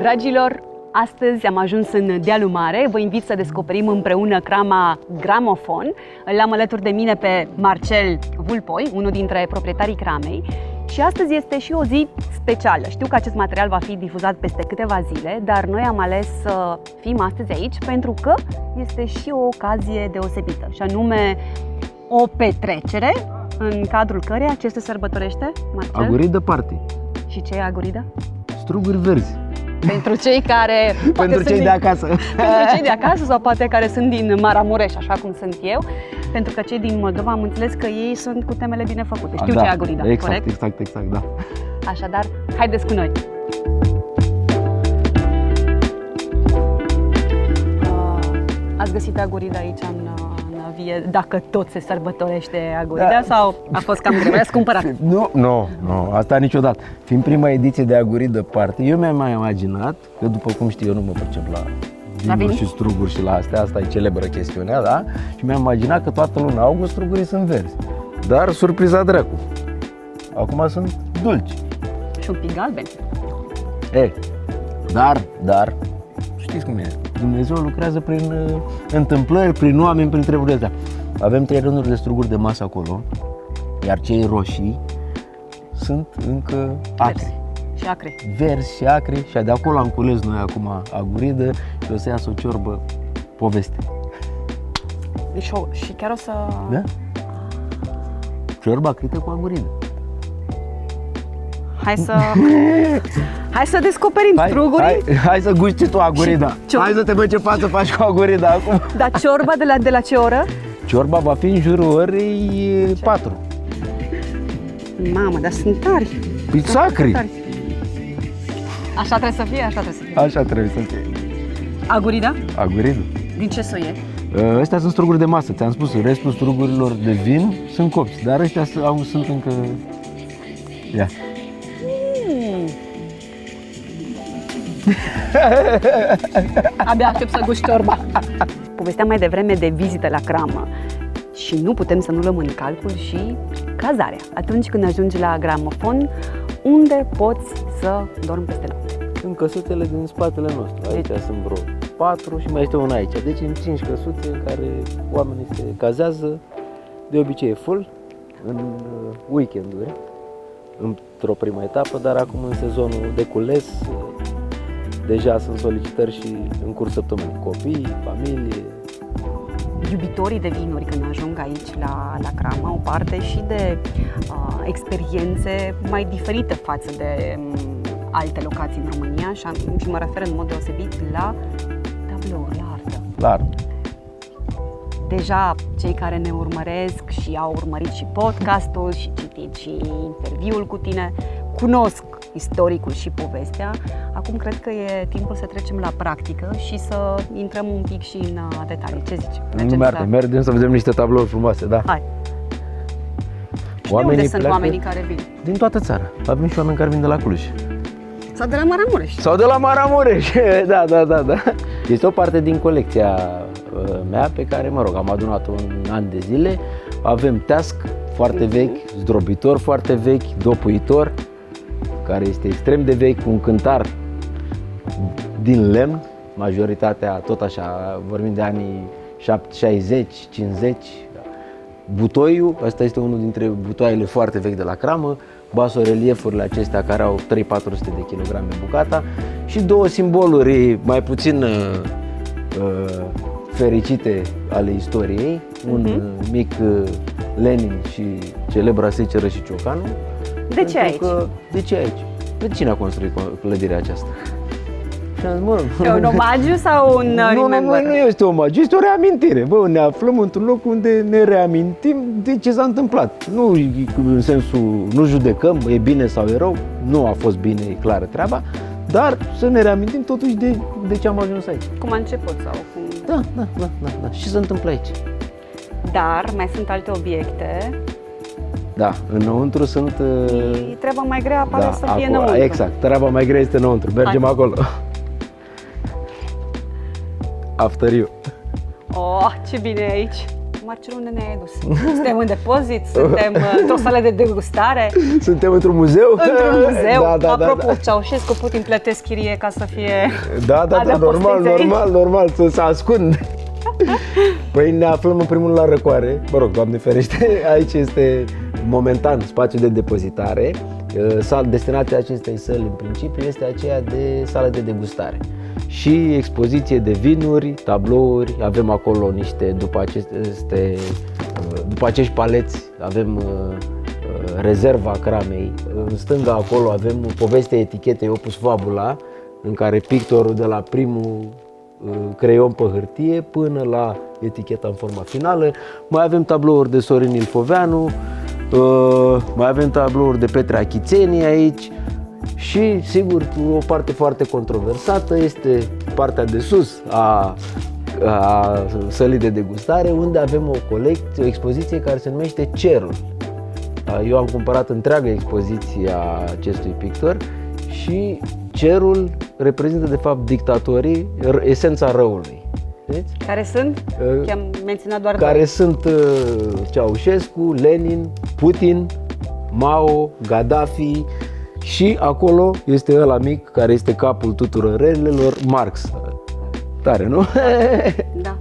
Dragilor, astăzi am ajuns în dealul mare. Vă invit să descoperim împreună crama Gramofon. L-am alături de mine pe Marcel Vulpoi, unul dintre proprietarii cramei. Și astăzi este și o zi specială. Știu că acest material va fi difuzat peste câteva zile, dar noi am ales să fim astăzi aici pentru că este și o ocazie deosebită, și anume o petrecere în cadrul căreia ce se sărbătorește, Marcel? Agorida Party. Și ce e Agorida? Struguri verzi. Pentru cei care... Pentru cei de acasă. Pentru cei de acasă sau poate care sunt din Maramureș, așa cum sunt eu. Pentru că cei din Moldova am înțeles că ei sunt cu temele bine făcute. Știu ce e Agorida, exact, corect? Exact, da. Așadar, haideți cu noi! Ați găsit Agorida aici în Vie, dacă tot se sărbătorește Agorida, sau a fost cam greu? Ați cumpărat? Nu, asta niciodată. Fiind prima ediție de Agorida Party, eu mi-am mai imaginat că, după cum știi, eu nu mă percep la vinuri și struguri și la astea, asta e celebră chestiunea, da? Și mi-am imaginat că toată luna august strugurii sunt verzi. Dar, surpriza dracu, acum sunt dulci. Și un pic galben. Dar, știți cum e, Dumnezeu lucrează prin întâmplări, prin oameni, prin treburile astea. Avem 3 rânduri de struguri de masă acolo, iar cei roșii sunt încă acri. Și acre. Verzi și acri, și de acolo am cules noi acum Agorida și o să iasă o ciorbă poveste. Și chiar o să... Da? Ciorba acrită cu Agorida. Hai să descoperim strugurii. Hai să gusti tu Agorida. Hai să te văd ce față faci cu Agorida acum. Dar ciorba de la ce oră? Ciorba va fi în jurul orei 4. Mamă, dar sunt tari. Păi sacri. Așa trebuie să fie, Așa trebuie să fie. Agorida? Agorida. Din ce soi e? Ăstea sunt struguri de masă, ți-am spus, restul strugurilor de vin sunt copți, dar ăștia sunt încă... Ia. Abia aștept să gust ciorba. Povesteam mai devreme de vizită la cramă și nu putem să nu luăm în calcul și cazarea. Atunci când ajungi la Gramofon, unde poți să dormi peste noapte? În căsuțele din spatele nostru. Aici sunt vreo 4 și mai este una aici. Deci în 5 căsuțe în care oamenii se cazează. De obicei e full în weekenduri, într-o primă etapă, dar acum în sezonul de cules deja sunt solicitări și în curs săptămânii. Copii, familie. Iubitorii de vinuri, când ajung aici la cramă, au parte și de experiențe mai diferite față de alte locații în România și mă refer în mod deosebit la tablouri, la artă. La artă. Deja cei care ne urmăresc și au urmărit și podcastul și citit și interviul cu tine, cunosc istoricul și povestea. Acum cred că e timpul să trecem la practică și să intrăm un pic și în detalii. Ce zici? Mergem să vedem niște tablouri frumoase, da. Hai. Și de unde sunt oamenii care vin? Din toată țara. Avem și oameni care vin de la Cluj. Sau de la Maramureș. Sau de la Maramureș, da. Este o parte din colecția mea pe care, am adunat-o în ani de zile. Avem teasc foarte vechi, zdrobitor foarte vechi, dopuitor, care este extrem de vechi, un cântar din lemn, majoritatea tot așa, vorbim de anii 60, 50. Butoiul, ăsta este unul dintre butoaiele foarte vechi de la cramă, basoreliefurile acestea care au 300-400 de kilograme bucata și 2 simboluri mai puțin fericite ale istoriei, un mic Lenin și celebra seceră și ciocanul. De ce aici? De ce aici? De cine a construit clădirea aceasta? E un omagiu sau un remember? Nu este omagiu, este o reamintire. Ne aflăm într-un loc unde ne reamintim de ce s-a întâmplat. Nu în sensul, nu judecăm, e bine sau e rău, nu a fost bine, e clară treaba, dar să ne reamintim totuși de ce am ajuns aici. Cum a început sau cum... Da. Și se întâmplă aici. Dar mai sunt alte obiecte. Da, înăuntru sunt... Treaba mai grea pare să fie înăuntru. Exact, treaba mai grea este înăuntru. Mergem acolo. After you. Oh, ce bine e aici! Marcel, unde ne-ai dus? Suntem în depozit? Suntem într-o sală de degustare? Suntem într-un muzeu? Într-un muzeu. Da. Apropo, Ceaușescu, Putin plătesc chirie ca să fie... Da, normal, să ascund. Păi ne aflăm în primul la Răcoare, Doamne ferește, aici este momentan spațiul de depozitare. Destinația acestei săli în principiu este aceea de sală de degustare și expoziție de vinuri, tablouri, avem acolo niște, după acești paleți avem rezerva cramei, în stânga acolo avem povestea etichetei Opus Fabula, în care pictorul de la primul creion pe hârtie până la eticheta în forma finală. Mai avem tablouri de Sorin Ilfoveanu, mai avem tablouri de Petre Achițeni aici și, sigur, o parte foarte controversată este partea de sus a sălii de degustare, unde avem o expoziție care se numește Cerul. Eu am cumpărat întreaga expoziție a acestui pictor și Cerul reprezintă de fapt dictatorii, esența răului. Vedeți? Care sunt? I-am menționat doar care doi. Sunt Ceaușescu, Lenin, Putin, Mao, Gaddafi și acolo este ăla mic care este capul tuturor relelor, Marx. Tare, nu? Da.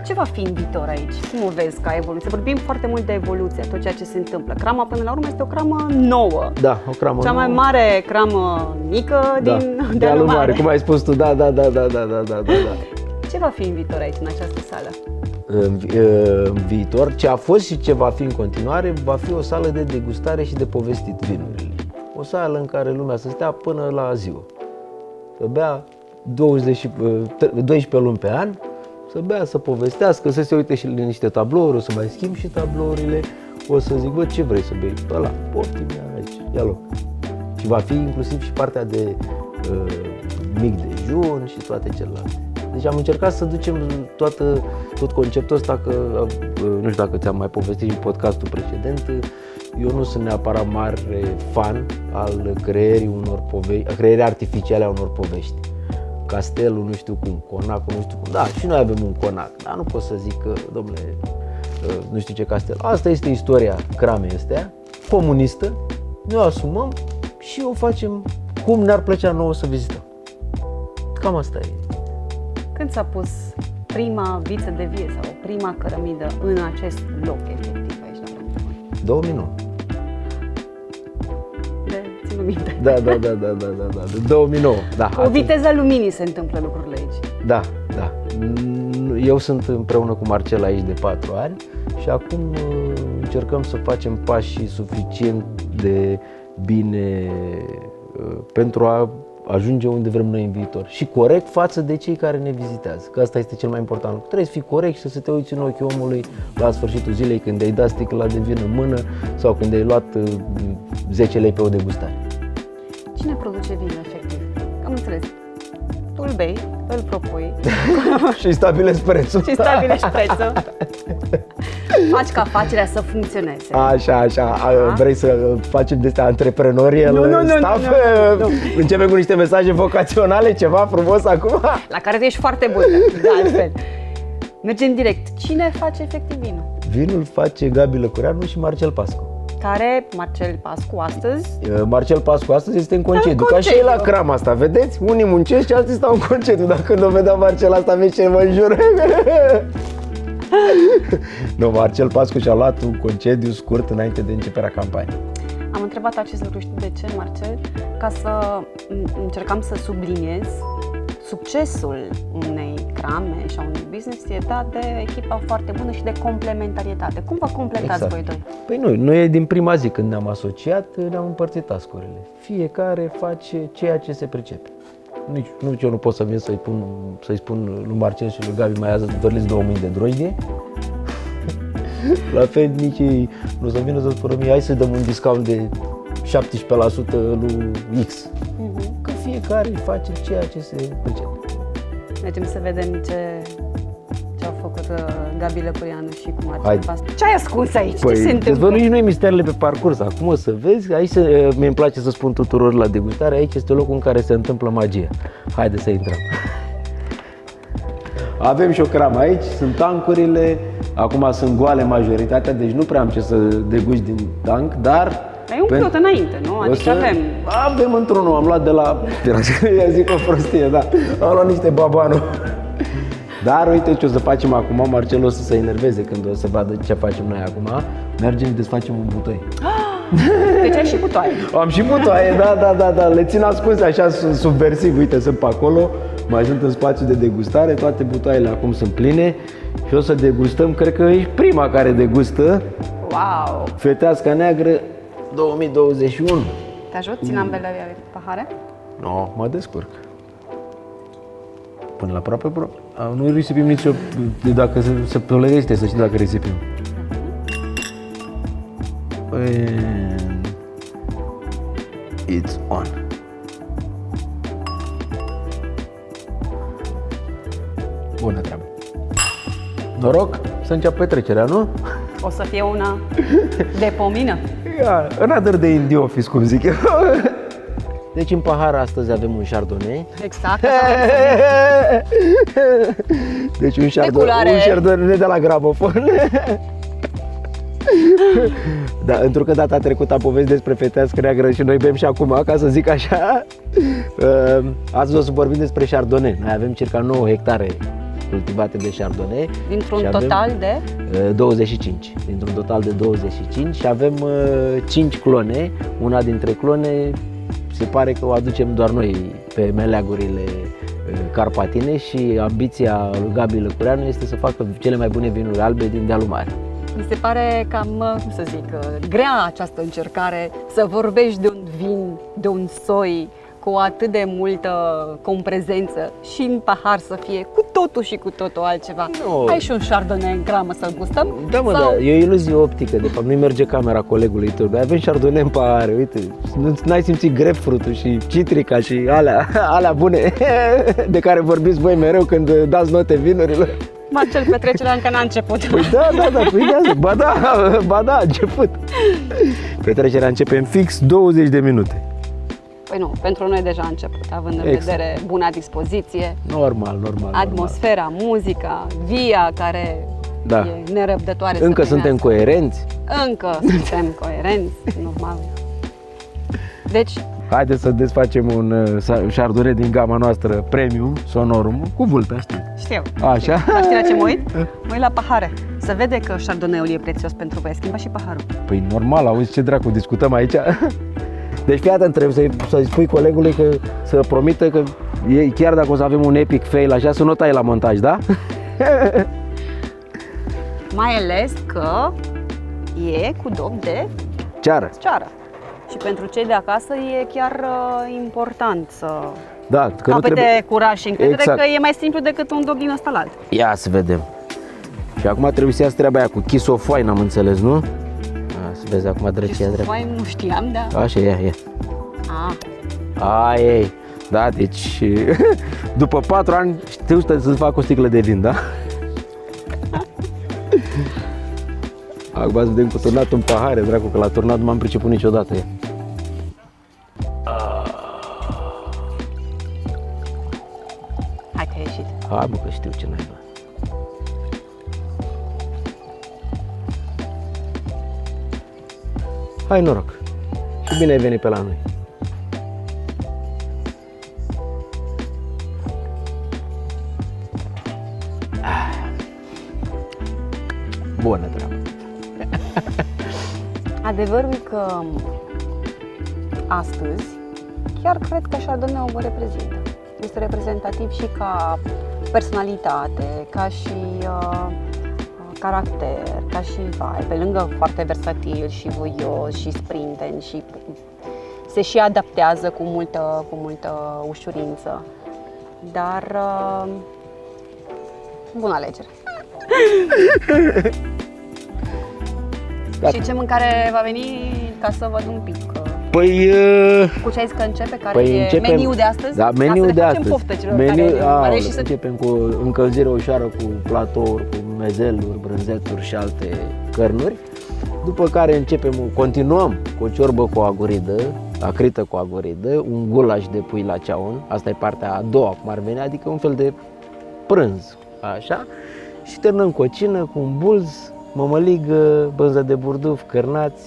Ce va fi în viitor aici? Cum o vezi ca evoluție? Vorbim foarte mult de evoluție, tot ceea ce se întâmplă. Crama, până la urmă, este o cramă nouă. Da, o cramă Cea mai mare cramă mică din Dealul Mare. Cum ai spus tu, da. Ce va fi în viitor aici, în această sală? În viitor, ce a fost și ce va fi în continuare, va fi o sală de degustare și de povestit vinurile. O sală în care lumea să stea până la ziua. Să bea 12 luni pe an, să bea, să povestească, să se uite și la niște tablouri, o să mai schimb și tablourile, o să zic, bă, ce vrei să bei? Ăla, poftim, aici, ia loc. Și va fi inclusiv și partea de mic dejun și toate celelalte. Deci am încercat să ducem tot conceptul ăsta, că nu știu dacă ți-am mai povestit în podcastul precedent, eu nu sunt neapărat mare fan al creierii artificiale a unor povești. Castelul, nu știu cum, conacul, nu știu cum. Da, și noi avem un conac, dar nu pot să zic că, domnule, nu știu ce castel. Asta este istoria cramei astea, comunistă, ne o asumăm și o facem cum ne-ar plăcea nouă să vizităm. Cam asta e. Când s-a pus prima viță de vie sau prima cărămidă în acest loc, efectiv, aici la Gramofon? 2009. Țin minte. Da, 2009. Da, Cu viteza luminii se întâmplă lucrurile aici. Da. Eu sunt împreună cu Marcel aici de 4 ani și acum încercăm să facem pași suficient de bine pentru a ajunge unde vrem noi în viitor și corect față de cei care ne vizitează, că asta este cel mai important lucru. Trebuie să fii corect și să te uiți în ochii omului la sfârșitul zilei când ai dat sticla de vin în mână sau când ai luat 10 lei pe o degustare. Cine produce vinul, efectiv? Am înțeles. Tu îl bei, îl propui și stabilești prețul. Faci ca afacerea să funcționeze. Așa. Vrei să facem de astea antreprenorial staff? Nu. Începem cu niște mesaje vocaționale, ceva frumos acum? La care tu ești foarte bună, de altfel. Mergem direct. Cine face efectiv vinul? Vinul face Gabi Lăcureanu și Marcel Pascu. Care, Marcel Pascu, astăzi? Marcel Pascu astăzi este în concediu, ca și el la crama asta, vedeți? Unii muncesc și alții stau în concediu. Dacă când o vedea Marcel asta, vezi ce mă înjură? Nu, Marcel Pascu și-a luat un concediu scurt înainte de începerea campaniei. Am întrebat acest lucru, știi de ce, Marcel? Ca să încercam să subliniez succesul unei crame și a unui business e dat de echipa foarte bună și de complementarietate. Cum vă completați voi doi? Păi noi din prima zi când ne-am asociat, ne-am împărțit task-urile. Fiecare face ceea ce se pricepe. Nici eu nu pot să vin să-i spun lui Marcel și lui Gabi, mai azi vărliți 2 mâini de drojdie. La fel nici ei nu o să vină să spună mie, hai să dăm un discount de 17% lui X. Că fiecare face ceea ce se pricepe. Mergem să vedem ce au făcut Gabi Lăcureanu și cu Marcel Pascu. Ce ai ascuns aici? Ce se întâmplă? Dezvăluim noi misterele pe parcurs. Acum o să vezi, aici mi-mi place să spun tuturor la degustare, aici este locul în care se întâmplă magia. Haide să intrăm. Avem și o cramă aici, sunt tancurile, acum sunt goale majoritatea, deci nu prea am ce să deguși din tank, dar... Ai umplut înainte, nu? Adică avem într-unul, am luat de la... Ia zic o prostie, da. Am luat niște babanu. Dar uite ce o să facem acum, Marcel o să se enerveze când o să vadă ce facem noi acum. Mergem și desfacem un butoi. Deci ai și butoaie. Am și butoaie, da, le țin ascunse așa subversiv, uite, sunt pe acolo, mai sunt în spațiu de degustare, toate butoaiele acum sunt pline și o să degustăm, cred că ești prima care degustă. Wow! Feteasca neagră 2021. Te ajut? Țin ambele pahare? No, mă descurc. Până la aproape, nu risipim nicio, dacă se tolerește, să știi dacă risipim. And it's on. Bună treabă. Noroc să înceapă petrecerea, nu? O să fie una de pomină. Another day in the office, cum zic eu. Deci în pahar astăzi avem un chardonnay. Exact. Deci un chardonnay de la gramofon. Da, pentru că data trecută am povestit despre fetească neagră și noi bem și acum, ca să zic așa. Azi o să vorbim despre chardonnay. Noi avem circa 9 hectare cultivate de chardonnay. Dintr-un total de? 25. Dintr-un total de 25 și avem 5 clone. Una dintre clone se pare că o aducem doar noi pe meleagurile carpatine și ambiția lui Gabi Lăcureanu este să facă cele mai bune vinuri albe din dealul mare. Mi se pare cam, cum să zic, grea această încercare să vorbești de un vin, de un soi cu atât de multă comprezență și în pahar să fie cu totul și cu totul altceva. No. Ai și un chardonnay în cramă să-l gustăm? Da, mă, sau... da, e o iluzie optică, de fapt, nu-i merge camera colegului tău. Avem chardonnay în pahare, uite, n-ai simțit grapefruit-ul și citrica și alea bune de care vorbiți voi mereu când dați note vinurilor. Marcel, petrecerea încă n-a început. Păi da, ba da, a început. Petrecerea începe în fix 20 de minute. Păi nu, pentru noi deja a început, având în vedere buna dispoziție, normal, atmosfera, muzica, Via, care e nerăbdătoare. Încă suntem coerenți. Încă suntem coerenți, normal. Deci, haideți să desfacem un chardonnay din gama noastră premium, Sonorum, cu vulpea, știi? Știu. Așa? Dar știi la ce mă uit? Mă uit la pahare. Să vede că chardonnay-ul e prețios pentru voi. Schimba și paharul. Păi normal, auzi ce dracu discutăm aici? Deci fii atent, trebuie să-i spui colegului că să promită că chiar dacă o să avem un epic fail așa, să nu tai la montaj, da? Mai ales că e cu dop de ceară. Și pentru cei de acasă e chiar important să capete curaj și încredere, că e mai simplu decât un dop din ăsta la alt. Ia să vedem. Și acum trebuie să iasă treaba aia cu chisofoain, am înțeles, nu? Să vezi acum drăcia drept. Chisofoain nu știam, da. Așa, ia. Ai. Da, deci după 4 ani știu să-ți fac o sticlă de vin, da? Acum să vedem cu turnatul în pahare, dracu, că la turnat nu m-am priceput niciodată. Hai că a ieșit. Hai bă, că știu ce naiba. Hai noroc și bine ai venit pe la noi. Bună treabă. Adevărul că astăzi chiar cred că Chardonnay-ul vă reprezintă. Este reprezentativ și ca personalitate, ca și caracter, ca și vibe, pe lângă foarte versatil și voios și sprinten și se și adaptează cu multă ușurință. Dar bună alegere. Și ce mâncare va veni, ca să văd un pic? Păi... Cu ce ai zis că începe? Care e meniul de astăzi? Da, meniul de astăzi. Poftă celor care și începem cu încălzire ușoară, cu platouri, cu mezeluri, brânzeturi și alte cărnuri. După care continuăm cu o ciorbă cu aguridă, acrită cu aguridă, un gulaș de pui la ceaun. Asta e partea a doua, cum ar veni, adică un fel de prânz așa, și terminăm cu o cină, cu un bulz, mămăligă, bânză de burduf, cărnați,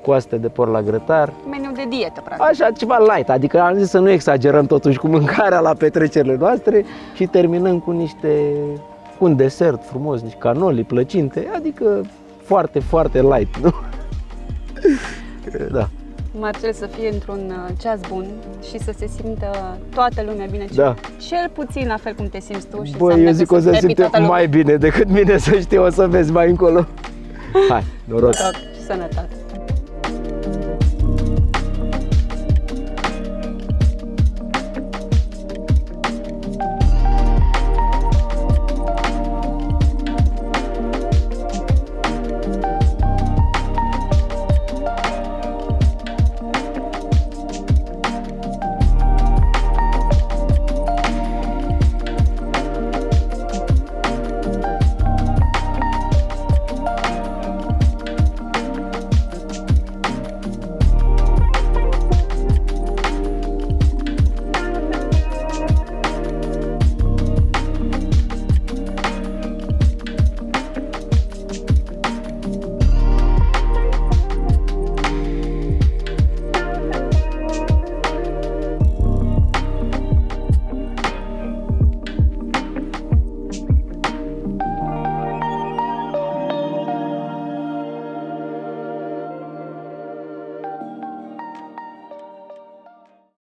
coaste de porc la grătar. Meniu de dietă, practic. Așa, ceva light, adică am zis să nu exagerăm totuși cu mâncarea la petrecerile noastre și terminăm cu un desert frumos, niște canoli, plăcinte, adică foarte, foarte light, nu? Da. Marcel să fie într-un ceas bun și să se simtă toată lumea bine, Da. cel puțin la fel cum te simți tu și Băi, eu înseamnă zic că o să se happy simte toată lumea. mai bine decât mine, să știi, o să vezi mai încolo. Hai, noroc! Noroc și sănătate!